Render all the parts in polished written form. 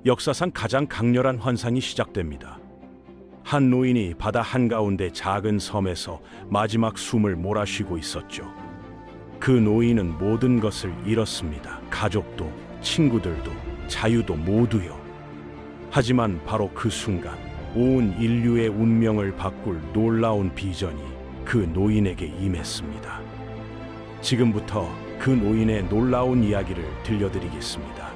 역사상 가장 강렬한 환상이 시작됩니다. 한 노인이 바다 한가운데 작은 섬에서 마지막 숨을 몰아쉬고 있었죠. 그 노인은 모든 것을 잃었습니다. 가족도, 친구들도, 자유도 모두요. 하지만 바로 그 순간 온 인류의 운명을 바꿀 놀라운 비전이 그 노인에게 임했습니다. 지금부터 그 노인의 놀라운 이야기를 들려드리겠습니다.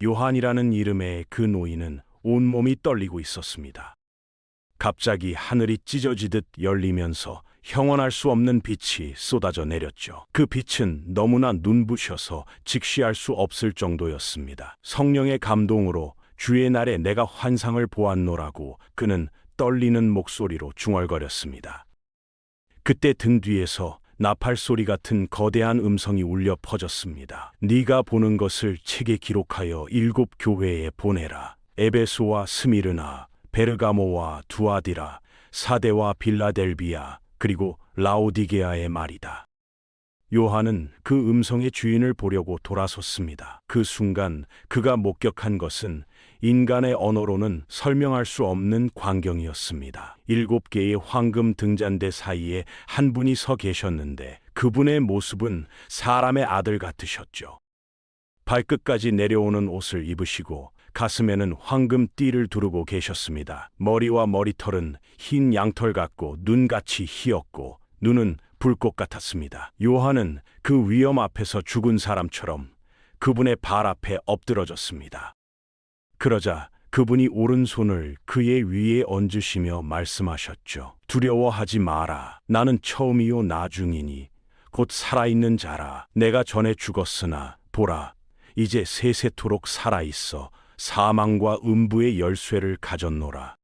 요한이라는 이름의 그 노인은 온몸이 떨리고 있었습니다. 갑자기 하늘이 찢어지듯 열리면서 형언할 수 없는 빛이 쏟아져 내렸죠. 그 빛은 너무나 눈부셔서 직시할 수 없을 정도였습니다. 성령의 감동으로 주의 날에 내가 환상을 보았노라고 그는 떨리는 목소리로 중얼거렸습니다. 그때 등 뒤에서 나팔 소리 같은 거대한 음성이 울려 퍼졌습니다. 네가 보는 것을 책에 기록하여 7 교회에 보내라. 에베소와 스미르나, 베르가모와 두아디라, 사데와 빌라델비아, 그리고 라오디게아의 말이다. 요한은 그 음성의 주인을 보려고 돌아섰습니다. 그 순간 그가 목격한 것은 인간의 언어로는 설명할 수 없는 광경이었습니다. 7개의 황금 등잔대 사이에 한 분이 서 계셨는데 그분의 모습은 사람의 아들 같으셨죠. 발끝까지 내려오는 옷을 입으시고 가슴에는 황금 띠를 두르고 계셨습니다. 머리와 머리털은 흰 양털 같고 눈같이 희었고 눈은 불꽃 같았습니다. 요한은 그 위엄 앞에서 죽은 사람처럼 그분의 발 앞에 엎드러졌습니다. 그러자 그분이 오른손을 그의 위에 얹으시며 말씀하셨죠. 두려워하지 마라. 나는 처음이요 나중이니 곧 살아있는 자라. 내가 전에 죽었으나 보라, 이제 세세토록 살아있어 사망과 음부의 열쇠를 가졌노라.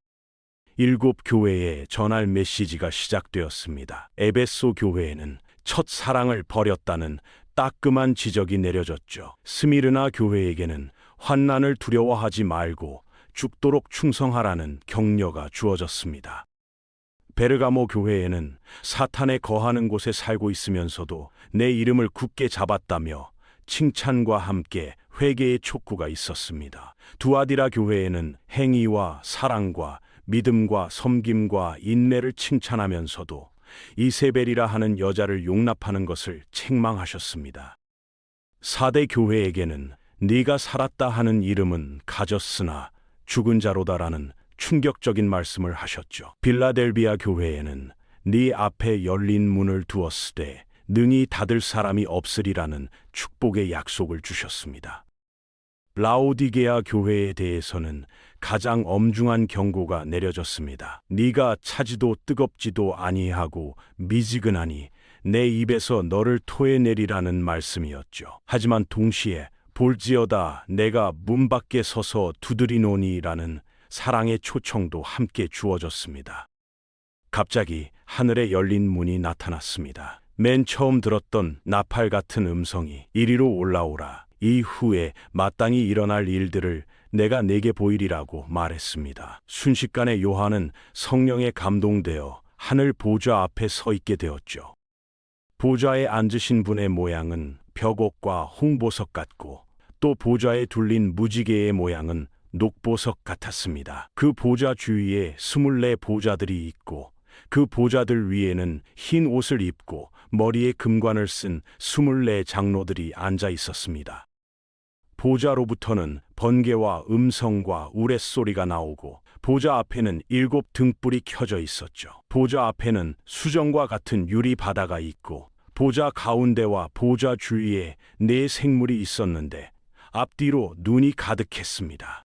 7 교회에 전할 메시지가 시작되었습니다. 에베소 교회에는 첫 사랑을 버렸다는 따끔한 지적이 내려졌죠. 스미르나 교회에게는 환난을 두려워하지 말고 죽도록 충성하라는 격려가 주어졌습니다. 베르가모 교회에는 사탄의 거하는 곳에 살고 있으면서도 내 이름을 굳게 잡았다며 칭찬과 함께 회개의 촉구가 있었습니다. 두아디라 교회에는 행위와 사랑과 믿음과 섬김과 인내를 칭찬하면서도 이세벨이라 하는 여자를 용납하는 것을 책망하셨습니다. 사대 교회에게는 네가 살았다 하는 이름은 가졌으나 죽은 자로다라는 충격적인 말씀을 하셨죠. 빌라델비아 교회에는 네 앞에 열린 문을 두었으되 능히 닫을 사람이 없으리라는 축복의 약속을 주셨습니다. 라오디게아 교회에 대해서는 가장 엄중한 경고가 내려졌습니다. 네가 차지도 뜨겁지도 아니하고 미지근하니 내 입에서 너를 토해내리라는 말씀이었죠. 하지만 동시에 볼지어다 내가 문 밖에 서서 두드리노니라는 사랑의 초청도 함께 주어졌습니다. 갑자기 하늘에 열린 문이 나타났습니다. 맨 처음 들었던 나팔 같은 음성이 이리로 올라오라. 이후에 마땅히 일어날 일들을 내가 내게 보이리라고 말했습니다. 순식간에 요한은 성령에 감동되어 하늘 보좌 앞에 서 있게 되었죠. 보좌에 앉으신 분의 모양은 벽옥과 홍보석 같고 또 보좌에 둘린 무지개의 모양은 녹보석 같았습니다. 그 보좌 주위에 24 보좌들이 있고 그 보좌들 위에는 흰 옷을 입고 머리에 금관을 쓴 24 장로들이 앉아 있었습니다. 보좌로부터는 번개와 음성과 우레소리가 나오고 보좌 앞에는 7 등불이 켜져 있었죠. 보좌 앞에는 수정과 같은 유리 바다가 있고 보좌 가운데와 보좌 주위에 4 생물이 있었는데 앞뒤로 눈이 가득했습니다.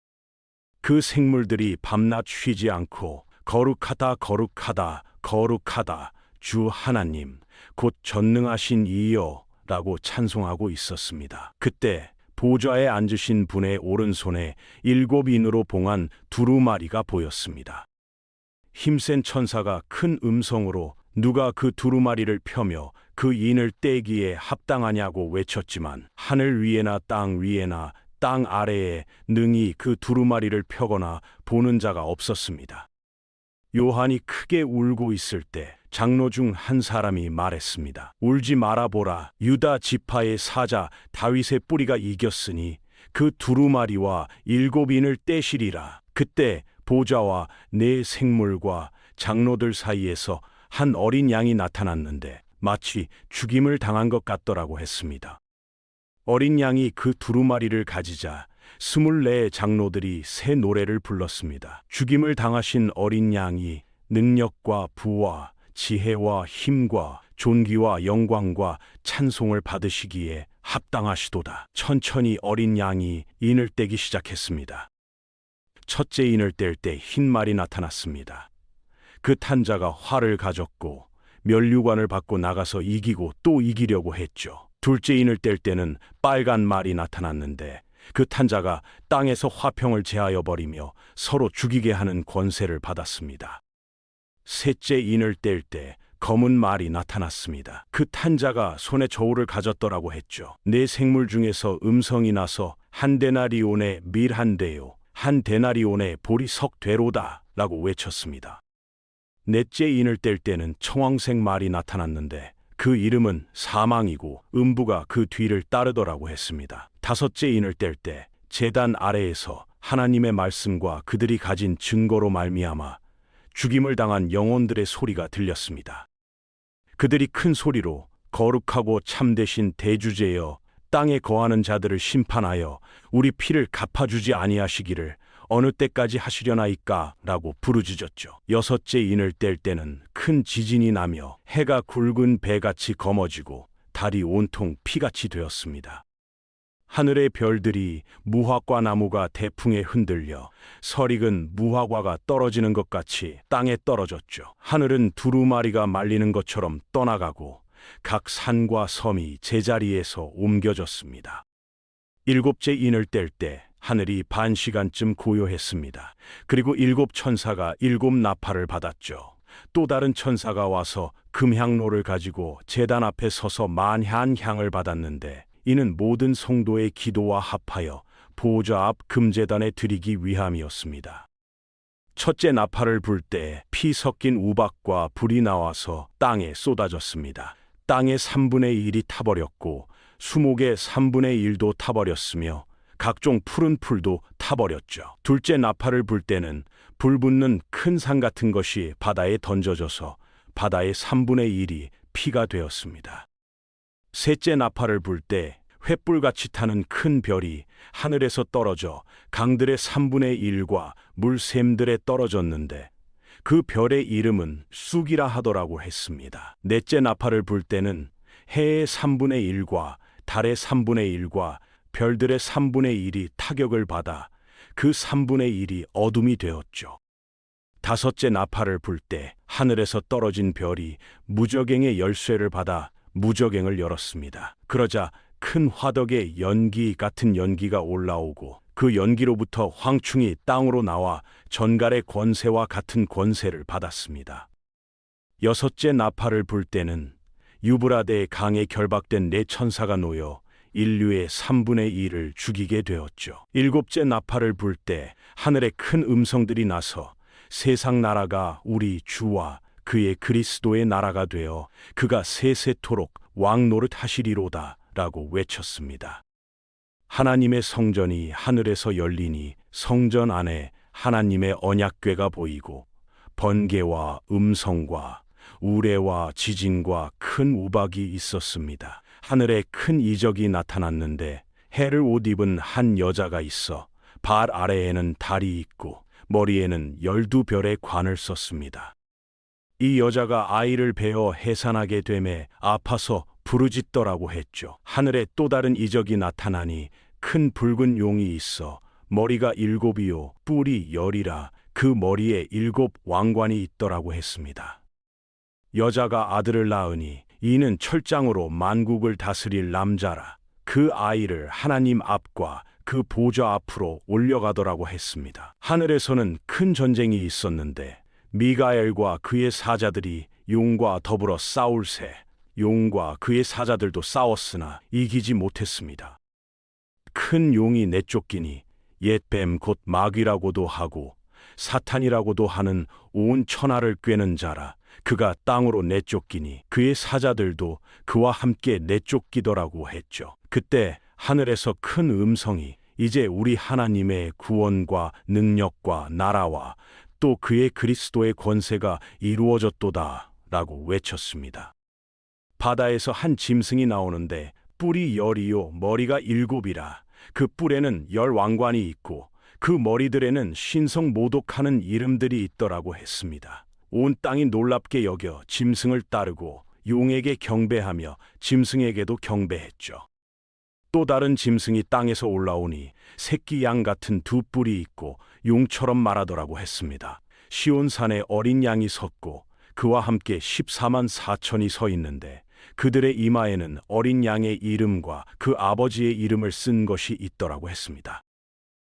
그 생물들이 밤낮 쉬지 않고 거룩하다 거룩하다 거룩하다 주 하나님 곧 전능하신 이여 라고 찬송하고 있었습니다. 그때 보좌에 앉으신 분의 오른손에 7 인으로 봉한 두루마리가 보였습니다. 힘센 천사가 큰 음성으로 누가 그 두루마리를 펴며 그 인을 떼기에 합당하냐고 외쳤지만 하늘 위에나 땅 위에나 땅 아래에 능히 그 두루마리를 펴거나 보는 자가 없었습니다. 요한이 크게 울고 있을 때 장로 중 한 사람이 말했습니다. 울지 말아보라. 유다 지파의 사자 다윗의 뿌리가 이겼으니 그 두루마리와 7인을 떼시리라. 그때 보좌와 네 생물과 장로들 사이에서 한 어린 양이 나타났는데 마치 죽임을 당한 것 같더라고 했습니다. 어린 양이 그 두루마리를 가지자 24 장로들이 새 노래를 불렀습니다. 죽임을 당하신 어린 양이 능력과 부와 지혜와 힘과 존귀와 영광과 찬송을 받으시기에 합당하시도다. 천천히 어린 양이 인을 떼기 시작했습니다. 첫째 인을 뗄 때 흰 말이 나타났습니다. 그 탄자가 활을 가졌고 면류관을 받고 나가서 이기고 또 이기려고 했죠. 둘째 인을 뗄 때는 빨간 말이 나타났는데 그 탄자가 땅에서 화평을 제하여 버리며 서로 죽이게 하는 권세를 받았습니다. 셋째 인을 뗄 때 검은 말이 나타났습니다. 그 탄자가 손에 저울을 가졌더라고 했죠. 네 생물 중에서 음성이 나서 한 데나리온의 밀 한 대요, 한 데나리온의 보리 석 되로다 라고 외쳤습니다. 넷째 인을 뗄 때는 청황색 말이 나타났는데 그 이름은 사망이고 음부가 그 뒤를 따르더라고 했습니다. 다섯째 인을 뗄 때 제단 아래에서 하나님의 말씀과 그들이 가진 증거로 말미암아 죽임을 당한 영혼들의 소리가 들렸습니다. 그들이 큰 소리로 거룩하고 참되신 대주제여 땅에 거하는 자들을 심판하여 우리 피를 갚아주지 아니하시기를 어느 때까지 하시려나이까 라고 부르짖었죠. 여섯째 인을 뗄 때는 큰 지진이 나며 해가 굵은 배같이 검어지고 달이 온통 피같이 되었습니다. 하늘의 별들이 무화과 나무가 대풍에 흔들려 설익은 무화과가 떨어지는 것 같이 땅에 떨어졌죠. 하늘은 두루마리가 말리는 것처럼 떠나가고 각 산과 섬이 제자리에서 옮겨졌습니다. 일곱째 인을 뗄 때 하늘이 반 시간쯤 고요했습니다. 그리고 7 천사가 7 나팔을 받았죠. 또 다른 천사가 와서 금향로를 가지고 제단 앞에 서서 만향향을 받았는데 이는 모든 성도의 기도와 합하여 보좌 앞 금제단에 드리기 위함이었습니다. 첫째 나팔을 불 때 피 섞인 우박과 불이 나와서 땅에 쏟아졌습니다. 땅의 3분의 1이 타버렸고 수목의 3분의 1도 타버렸으며 각종 푸른 풀도 타버렸죠. 둘째 나팔을 불 때는 불 붙는 큰 산 같은 것이 바다에 던져져서 바다의 3분의 1이 피가 되었습니다. 셋째 나팔을 불 때 횃불같이 타는 큰 별이 하늘에서 떨어져 강들의 3분의 1과 물샘들에 떨어졌는데 그 별의 이름은 쑥이라 하더라고 했습니다. 넷째 나팔을 불 때는 해의 3분의 1과 달의 3분의 1과 별들의 3분의 1이 타격을 받아 그 3분의 1이 어둠이 되었죠. 다섯째 나팔을 불 때 하늘에서 떨어진 별이 무저갱의 열쇠를 받아 무저갱을 열었습니다. 그러자 큰 화덕에 연기 같은 연기가 올라오고 그 연기로부터 황충이 땅으로 나와 전갈의 권세와 같은 권세를 받았습니다. 여섯째 나팔을 불 때는 유브라데 강에 결박된 4 천사가 놓여 인류의 3분의 1을 죽이게 되었죠. 일곱째 나팔을 불 때 하늘에 큰 음성들이 나서 세상 나라가 우리 주와 그의 그리스도의 나라가 되어 그가 세세토록 왕노릇 하시리로다 라고 외쳤습니다. 하나님의 성전이 하늘에서 열리니 성전 안에 하나님의 언약궤가 보이고 번개와 음성과 우레와 지진과 큰 우박이 있었습니다. 하늘에 큰 이적이 나타났는데 해를 옷 입은 한 여자가 있어 발 아래에는 달이 있고 머리에는 12별의 관을 썼습니다. 이 여자가 아이를 베어 해산하게 되매 아파서 부르짖더라고 했죠. 하늘에 또 다른 이적이 나타나니 큰 붉은 용이 있어 머리가 7이요 뿔이 10이라 그 머리에 7 왕관이 있더라고 했습니다. 여자가 아들을 낳으니 이는 철장으로 만국을 다스릴 남자라. 그 아이를 하나님 앞과 그 보좌 앞으로 올려가더라고 했습니다. 하늘에서는 큰 전쟁이 있었는데 미가엘과 그의 사자들이 용과 더불어 싸울새 용과 그의 사자들도 싸웠으나 이기지 못했습니다. 큰 용이 내쫓기니 옛 뱀 곧 마귀라고도 하고 사탄이라고도 하는 온 천하를 꿰는 자라. 그가 땅으로 내쫓기니 그의 사자들도 그와 함께 내쫓기더라고 했죠. 그때 하늘에서 큰 음성이 이제 우리 하나님의 구원과 능력과 나라와 또 그의 그리스도의 권세가 이루어졌도다 라고 외쳤습니다. 바다에서 한 짐승이 나오는데 뿔이 10이요 머리가 7이라. 그 뿔에는 10왕관이 있고 그 머리들에는 신성 모독하는 이름들이 있더라고 했습니다. 온 땅이 놀랍게 여겨 짐승을 따르고 용에게 경배하며 짐승에게도 경배했죠. 또 다른 짐승이 땅에서 올라오니 새끼 양 같은 두 뿔이 있고 용처럼 말하더라고 했습니다. 시온산에 어린 양이 섰고 그와 함께 14만 4천이 서 있는데 그들의 이마에는 어린 양의 이름과 그 아버지의 이름을 쓴 것이 있더라고 했습니다.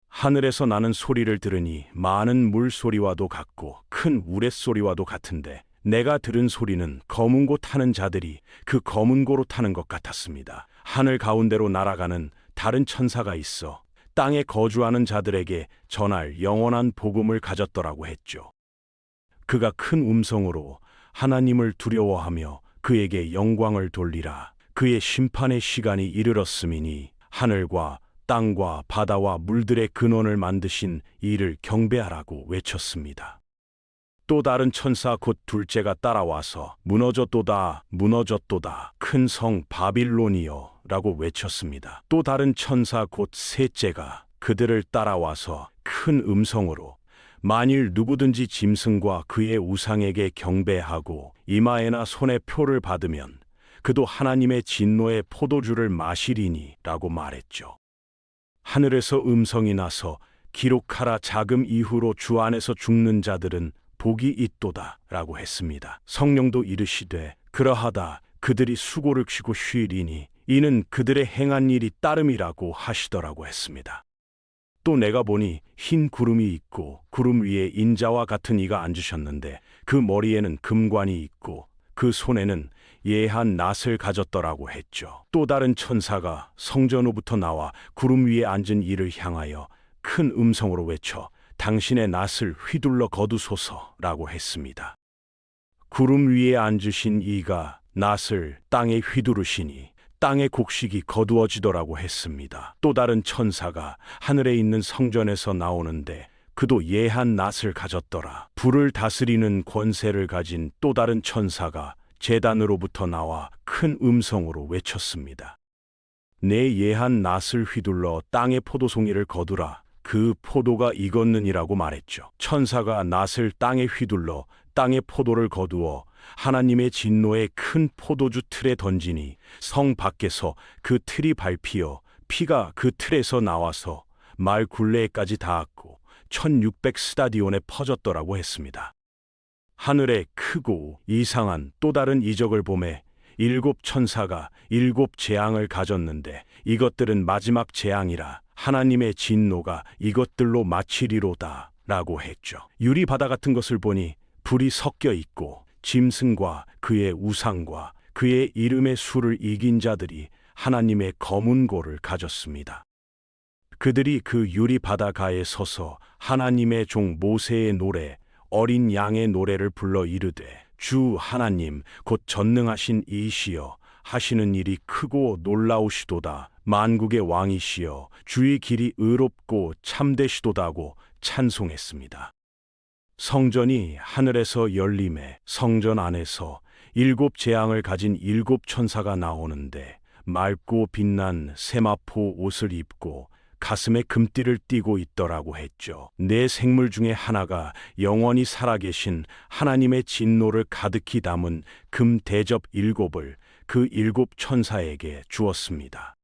하늘에서 나는 소리를 들으니 많은 물소리와도 같고 큰 우레소리와도 같은데 내가 들은 소리는 검은 고 타는 자들이 그 검은 고로 타는 것 같았습니다. 하늘 가운데로 날아가는 다른 천사가 있어 땅에 거주하는 자들에게 전할 영원한 복음을 가졌더라고 했죠. 그가 큰 음성으로 하나님을 두려워하며 그에게 영광을 돌리라. 그의 심판의 시간이 이르렀음이니 하늘과 땅과 바다와 물들의 근원을 만드신 이를 경배하라고 외쳤습니다. 또 다른 천사 곧 둘째가 따라와서 무너졌도다 무너졌도다 큰 성 바빌론이여 라고 외쳤습니다. 또 다른 천사 곧 셋째가 그들을 따라와서 큰 음성으로 만일 누구든지 짐승과 그의 우상에게 경배하고 이마에나 손에 표를 받으면 그도 하나님의 진노의 포도주를 마시리니 라고 말했죠. 하늘에서 음성이 나서 기록하라. 자금 이후로 주 안에서 죽는 자들은 복이 있도다 라고 했습니다. 성령도 이르시되 그러하다. 그들이 수고를 쉬고 쉬리니 이는 그들의 행한 일이 따름이라고 하시더라고 했습니다. 또 내가 보니 흰 구름이 있고 구름 위에 인자와 같은 이가 앉으셨는데 그 머리에는 금관이 있고 그 손에는 예한 낫을 가졌더라고 했죠. 또 다른 천사가 성전으로부터 나와 구름 위에 앉은 이를 향하여 큰 음성으로 외쳐 당신의 낫을 휘둘러 거두소서라고 했습니다. 구름 위에 앉으신 이가 낫을 땅에 휘두르시니 땅의 곡식이 거두어지더라고 했습니다. 또 다른 천사가 하늘에 있는 성전에서 나오는데 그도 예한 낫을 가졌더라. 불을 다스리는 권세를 가진 또 다른 천사가 제단으로부터 나와 큰 음성으로 외쳤습니다. 내 예한 낫을 휘둘러 땅의 포도송이를 거두라. 그 포도가 익었느니라고 말했죠. 천사가 낫을 땅에 휘둘러 땅의 포도를 거두어 하나님의 진노의 큰 포도주 틀에 던지니 성 밖에서 그 틀이 밟히어 피가 그 틀에서 나와서 말 굴레에까지 닿았고 1600 스타디온에 퍼졌더라고 했습니다. 하늘에 크고 이상한 또 다른 이적을 보매 7 천사가 7 재앙을 가졌는데 이것들은 마지막 재앙이라 하나님의 진노가 이것들로 마치리로다 라고 했죠. 유리 바다 같은 것을 보니 불이 섞여 있고 짐승과 그의 우상과 그의 이름의 수를 이긴 자들이 하나님의 검은 고를 가졌습니다. 그들이 그 유리 바다가에 서서 하나님의 종 모세의 노래 어린 양의 노래를 불러 이르되 주 하나님 곧 전능하신 이시여 하시는 일이 크고 놀라우시도다. 만국의 왕이시여 주의 길이 의롭고 참되시도다고 찬송했습니다. 성전이 하늘에서 열림에 성전 안에서 7 재앙을 가진 7 천사가 나오는데 맑고 빛난 세마포 옷을 입고 가슴에 금띠를 띠고 있더라고 했죠. 네 생물 중에 하나가 영원히 살아계신 하나님의 진노를 가득히 담은 금 대접 7을 그 7 천사에게 주었습니다.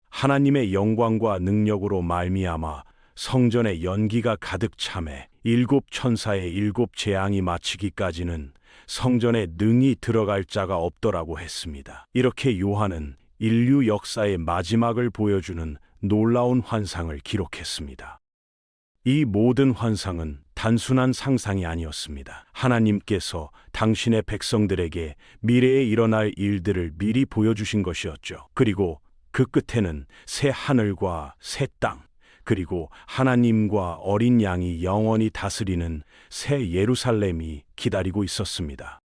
하나님의 영광과 능력으로 말미암아 성전에 연기가 가득 차매 7 천사의 7 재앙이 마치기까지는 성전에 능히 들어갈 자가 없더라고 했습니다. 이렇게 요한은 인류 역사의 마지막을 보여주는 놀라운 환상을 기록했습니다. 이 모든 환상은 단순한 상상이 아니었습니다. 하나님께서 당신의 백성들에게 미래에 일어날 일들을 미리 보여주신 것이었죠. 그리고 그 끝에는 새 하늘과 새 땅, 그리고 하나님과 어린 양이 영원히 다스리는 새 예루살렘이 기다리고 있었습니다.